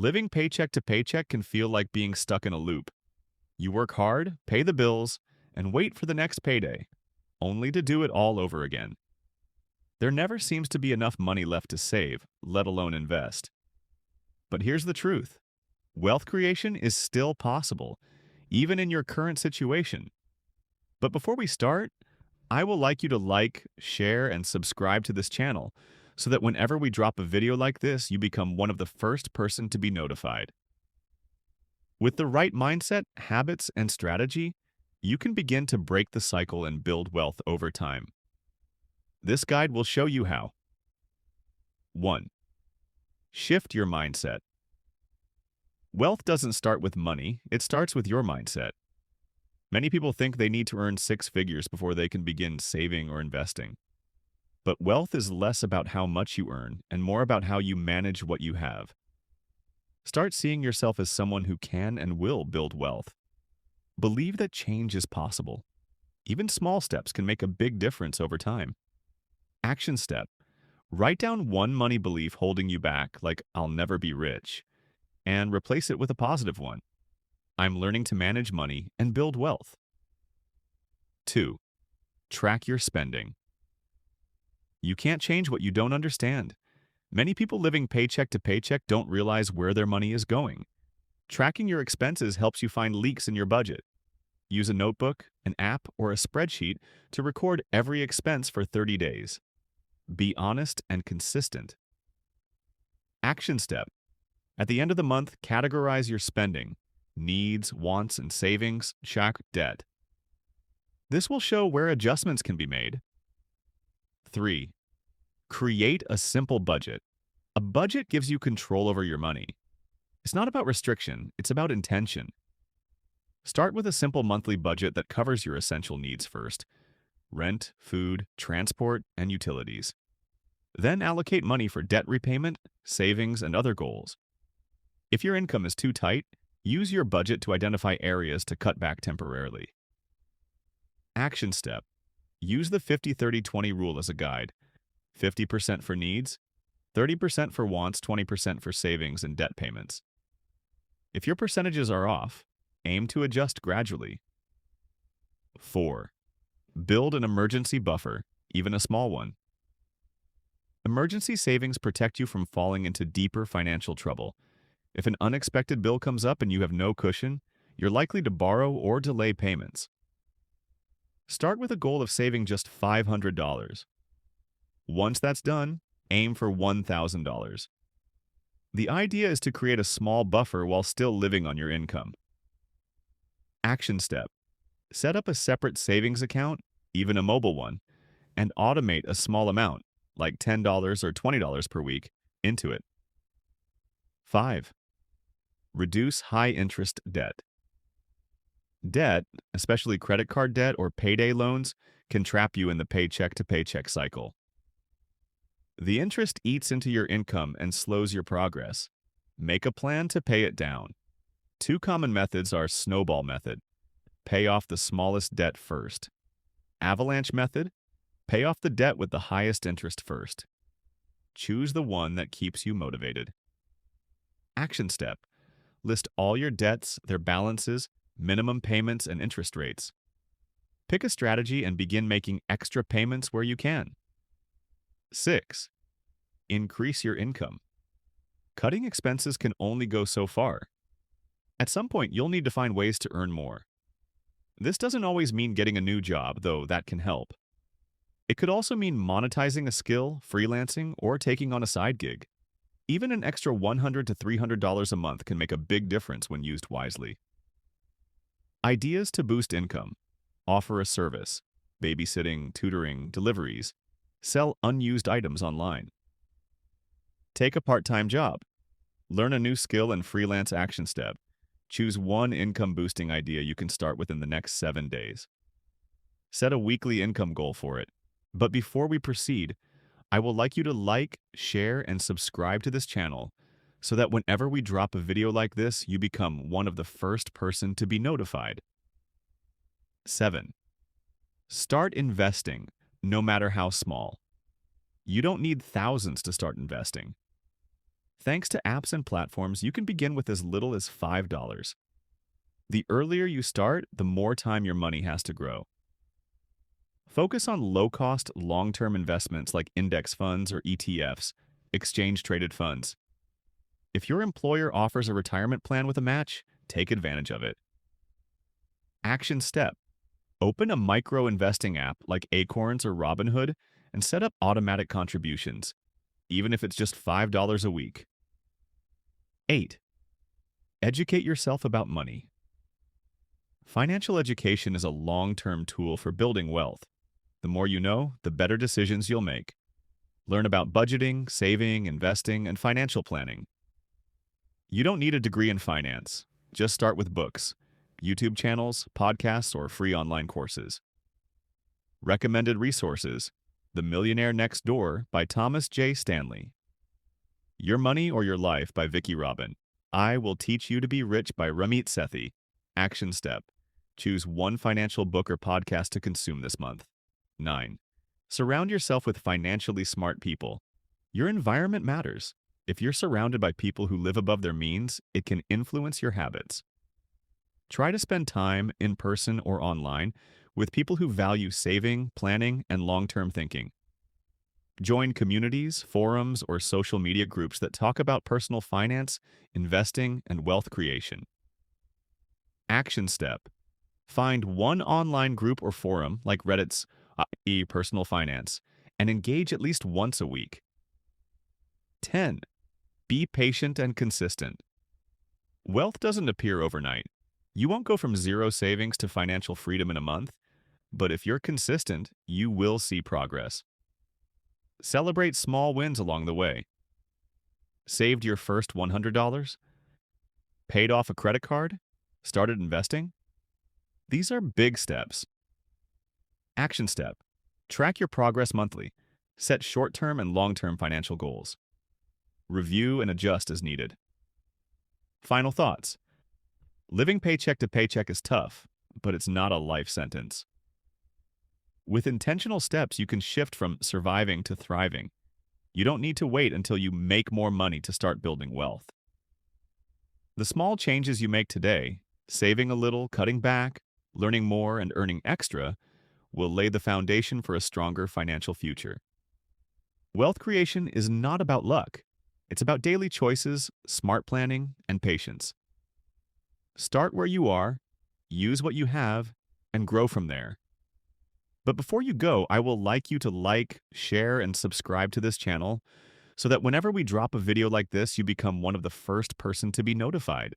Living paycheck to paycheck can feel like being stuck in a loop. You work hard, pay the bills, and wait for the next payday, only to do it all over again. There never seems to be enough money left to save, let alone invest. But here's the truth. Wealth creation is still possible, even in your current situation. But before we start, I will like you to like, share, and subscribe to this channel so that whenever we drop a video like this, you become one of the first person to be notified. With the right mindset, habits, and strategy, you can begin to break the cycle and build wealth over time. This guide will show you how. 1. Shift your mindset. Wealth doesn't start with money, it starts with your mindset. Many people think they need to earn six figures before they can begin saving or investing. But wealth is less about how much you earn and more about how you manage what you have. Start seeing yourself as someone who can and will build wealth. Believe that change is possible. Even small steps can make a big difference over time. Action step. Write down one money belief holding you back, like "I'll never be rich," and replace it with a positive one. "I'm learning to manage money and build wealth." 2. Track your spending. You can't change what you don't understand. Many people living paycheck to paycheck don't realize where their money is going. Tracking your expenses helps you find leaks in your budget. Use a notebook, an app, or a spreadsheet to record every expense for 30 days. Be honest and consistent. Action step. At the end of the month, categorize your spending: needs, wants, and savings, check, debt. This will show where adjustments can be made. 3. Create a simple budget. A budget gives you control over your money. It's not about restriction, it's about intention. Start with a simple monthly budget that covers your essential needs first: rent, food, transport, and utilities. Then allocate money for debt repayment, savings, and other goals. If your income is too tight, use your budget to identify areas to cut back temporarily. Action step. Use the 50-30-20 rule as a guide. 50% for needs, 30% for wants, 20% for savings and debt payments. If your percentages are off, aim to adjust gradually. 4. Build an emergency buffer, even a small one. Emergency savings protect you from falling into deeper financial trouble. If an unexpected bill comes up and you have no cushion, you're likely to borrow or delay payments. Start with a goal of saving just $500. Once that's done, aim for $1,000. The idea is to create a small buffer while still living on your income. Action step. Set up a separate savings account, even a mobile one, and automate a small amount, like $10 or $20 per week, into it. 5. Reduce high-interest debt. Debt, especially credit card debt or payday loans, can trap you in the paycheck-to-paycheck cycle. The interest eats into your income and slows your progress. Make a plan to pay it down. Two common methods are snowball method: pay off the smallest debt first. Avalanche method: pay off the debt with the highest interest first. Choose the one that keeps you motivated. Action step. List all your debts, their balances, minimum payments, and interest rates. Pick a strategy and begin making extra payments where you can. 6. Increase your income. Cutting expenses can only go so far. At some point, you'll need to find ways to earn more. This doesn't always mean getting a new job, though that can help. It could also mean monetizing a skill, freelancing, or taking on a side gig. Even an extra $100 to $300 a month can make a big difference when used wisely. Ideas to boost income. Offer a service: babysitting, tutoring, deliveries. Sell unused items online. Take a part-time job. Learn a new skill and freelance. Action step. Choose one income-boosting idea you can start within the next 7 days. Set a weekly income goal for it. But before we proceed, I would like you to like, share, and subscribe to this channel so that whenever we drop a video like this, you become one of the first person to be notified. 7. Start investing, no matter how small. You don't need thousands to start investing. Thanks to apps and platforms, you can begin with as little as $5. The earlier you start, the more time your money has to grow. Focus on low-cost, long-term investments like index funds or ETFs, exchange-traded funds. If your employer offers a retirement plan with a match, take advantage of it. Action step. Open a micro investing app like Acorns or Robinhood and set up automatic contributions, even if it's just $5 a week. 8. Educate yourself about money. Financial education is a long-term tool for building wealth. The more you know, the better decisions you'll make. Learn about budgeting, saving, investing, and financial planning. You don't need a degree in finance. Just start with books, YouTube channels, podcasts, or free online courses. Recommended resources: The Millionaire Next Door by Thomas J. Stanley. Your Money or Your Life by Vicki Robin. I Will Teach You to Be Rich by Ramit Sethi. Action step. Choose one financial book or podcast to consume this month. 9. Surround yourself with financially smart people. Your environment matters. If you're surrounded by people who live above their means, it can influence your habits. Try to spend time, in person or online, with people who value saving, planning, and long-term thinking. Join communities, forums, or social media groups that talk about personal finance, investing, and wealth creation. Action step. Find one online group or forum, like Reddit's Personal Finance, and engage at least once a week. 10. Be patient and consistent. Wealth doesn't appear overnight. You won't go from zero savings to financial freedom in a month, but if you're consistent, you will see progress. Celebrate small wins along the way. Saved your first $100? Paid off a credit card? Started investing? These are big steps. Action step. Track your progress monthly. Set short-term and long-term financial goals. Review and adjust as needed. Final thoughts. Living paycheck to paycheck is tough, but it's not a life sentence. With intentional steps, you can shift from surviving to thriving. You don't need to wait until you make more money to start building wealth. The small changes you make today, saving a little, cutting back, learning more, and earning extra, will lay the foundation for a stronger financial future. Wealth creation is not about luck. It's about daily choices, smart planning, and patience. Start where you are, use what you have, and grow from there. But before you go, I will like you to like, share, and subscribe to this channel so that whenever we drop a video like this, you become one of the first person to be notified.